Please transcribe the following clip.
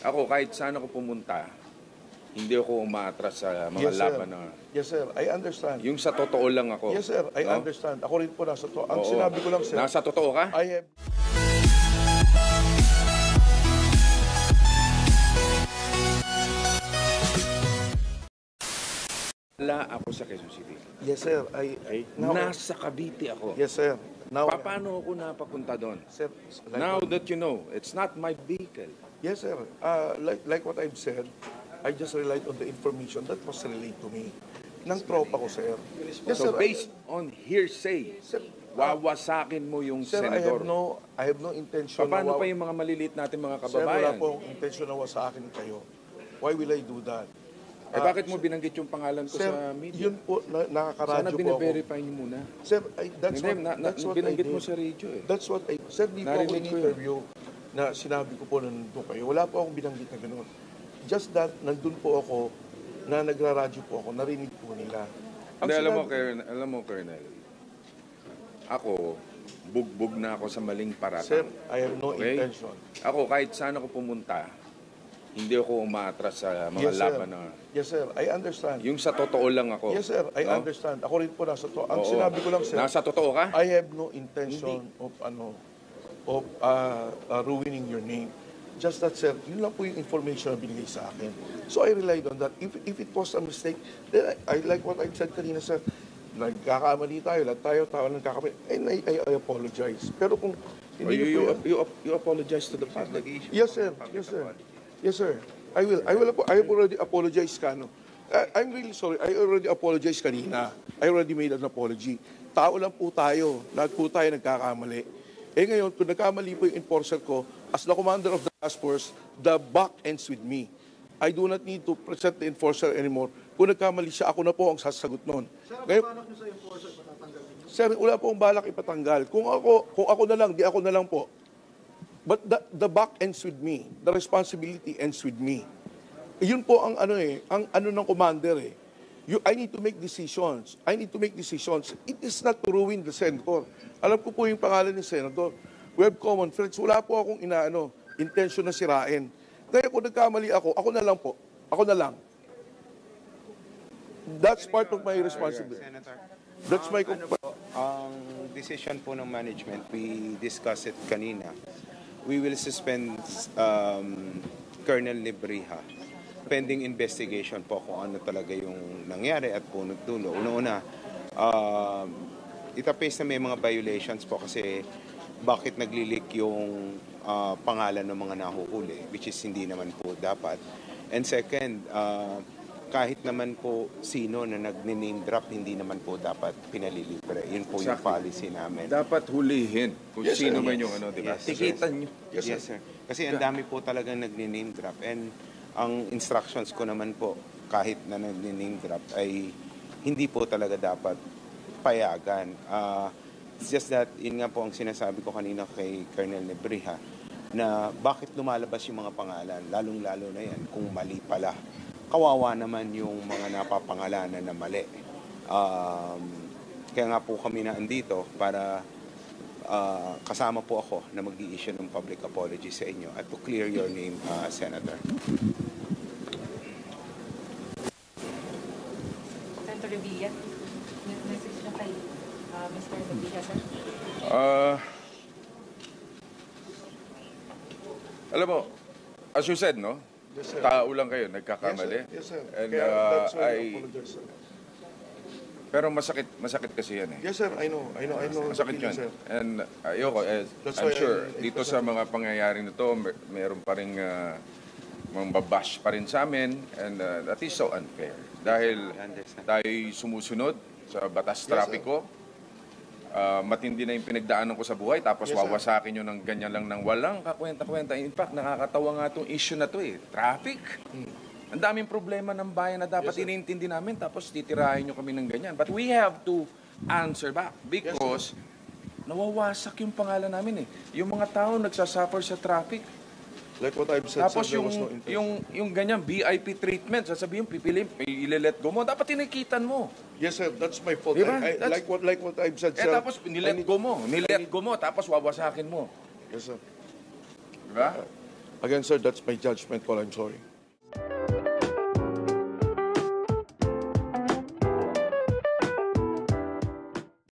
Ako, kahit saan ako pumunta, hindi ako umaatras sa mga laban na... Yes, sir. I understand. Yung sa totoo lang ako. Yes, sir. I no? understand. Ako rin po nasa to. Ang Oo. sinabi ko lang, sir, Nasa totoo ka? I have... Wala ako sa Quezon City. Yes, sir. Okay? Now, Nasa Cavite ako. yes, sir. Now, Paano ako napapunta doon? sir, like Now what, that you know, it's not my vehicle. yes, sir. Like what I've said, I just relied on the information that was relayed to me. Ng tropa ko, sir. Yes, So sir. based on hearsay, Sir, wawasakin mo yung sir, senador. I have no intention Paano na pa yung mga maliliit natin mga Sir, wala kababayan? po akong intention na sa akin kayo. Why will I do that? Bakit mo binanggit yung pangalan ko Sir, sa media? yun po, Sana nakakaradyo po ako. bine-verify niyo muna. Sir, that's Hindi, what I binanggit did. mo sa radio eh. That's what I... Sir, di po ako Narinig ko in-interview na sinabi ko po na nandun kayo. Wala po akong binanggit na gano'n. Just that, nandun po ako, na nagraradyo po ako, narinig po nila. Hindi, alam mo, Colonel, ako, bugbog na ako sa maling paratang. Sir, I have no Okay? intention. Ako, kahit saan ako pumunta, hindi ako umaatras sa mga Yes, sir. laban na... Yes, sir. I understand. Yung sa totoo lang ako. Yes, sir. I no? understand. Ako rin po nasa to. Ang Oo. sinabi ko lang, sir, Nasa totoo ka? I have no intention of ruining your name. Just that, sir, yun lang po yung information na binigay sa akin. So I relied on that. If it was a mistake, then I like what I said kanina, sir, nagkakamali tayo, lahat tayo, tao nagkakamali, and I apologize. Pero kung hindi niyo po... You apologize to the public. Yes, sir. Yes, sir. Yes, sir. I will. I have already apologized, Kano. I'm really sorry. I already apologized kanina. I already made an apology. Tao lang po tayo. Lahat po tayo nagkakamali. Eh ngayon, kung nagkamali po yung enforcer ko, as the commander of the task force, the buck ends with me. I do not need to present the enforcer anymore. Kung nagkamali siya, ako na po ang sasagot noon. Ngayon, sir, wala po akong balak ipatanggal. Kung ako na lang, di ako na lang po. But the buck ends with me. The responsibility ends with me. Yun po ang ang ng commander eh. I need to make decisions. I need to make decisions. It is not to ruin the senator. Alam ko po yung pangalan ng senator. We have common friends. Wala po akong intention na sirain. Kaya kung nagkamali ako na lang po. Ako na lang. That's part of my responsibility. Senator, That's my... ang decision po ng management, we discussed it kanina. We will suspend Colonel Lebriha pending investigation po kung ano talaga yung nangyari at punot dulo. Una-una, itapes na may mga violations po kasi bakit naglilik yung pangalan ng mga nahuhuli, which is hindi naman po dapat. And second, kahit naman po sino na nag-name drop, hindi naman po dapat pinalilibre. Yun po yung policy namin. Dapat hulihin kung Yes, sino sir. man yung di ba? Yes, Tikitan nyo. Yes, sir. Kasi ang dami po talagang nag-name drop. And ang instructions ko naman po, kahit na nag-name drop, ay hindi po talaga dapat payagan. It's just that, yun nga po ang sinasabi ko kanina kay Colonel Lebriha, na bakit lumalabas yung mga pangalan, lalong-lalo na yan, kung mali pala. Kawawa naman yung mga napapangalanan na mali. Kaya nga po kami na andito para kasama po ako na mag-i-issue ng public apology sa inyo at to clear your name, Senator. Senator Revilla, message na kay Mr. Revilla, sir. Alam mo, as you said, no? Yes, sir. Tao lang kayo, nagkakamali. Yes, sir. And Kaya that's why I apologize, sir. pero masakit kasi yan eh. Yes, sir. I know. Masakit yun. Sir. And ayoko, That's I'm why sure, I dito sa mga pangyayari na to, meron pa rin mga babash pa rin sa amin. And that is so unfair. Dahil tayo'y sumusunod sa batas trapiko. Matindi na yung pinagdaanan ko sa buhay, tapos Yes, sir. wawasakin nyo ng ganyan lang ng walang kakwenta-kwenta. In fact, nakakatawa nga itong issue na to eh. Traffic. Ang daming problema ng bayan na dapat Yes, sir. iniintindi namin, tapos titirahin nyo kami ng ganyan. But we have to answer back because nawawasak yung pangalan namin eh. Yung mga tao nagsasuffer sa traffic. Like what I've said, Tapos sir, there was no intention. yung ganyan, VIP treatment, sasabihin, pipiliin, ile-let go mo. Dapat tinikitan mo. Yes, sir. That's my fault. Diba? Like what I've said, Eh sir. tapos nilet go mo, tapos wawasakin mo. Yes, sir. Diba? Again, sir, that's my judgment call. I'm sorry.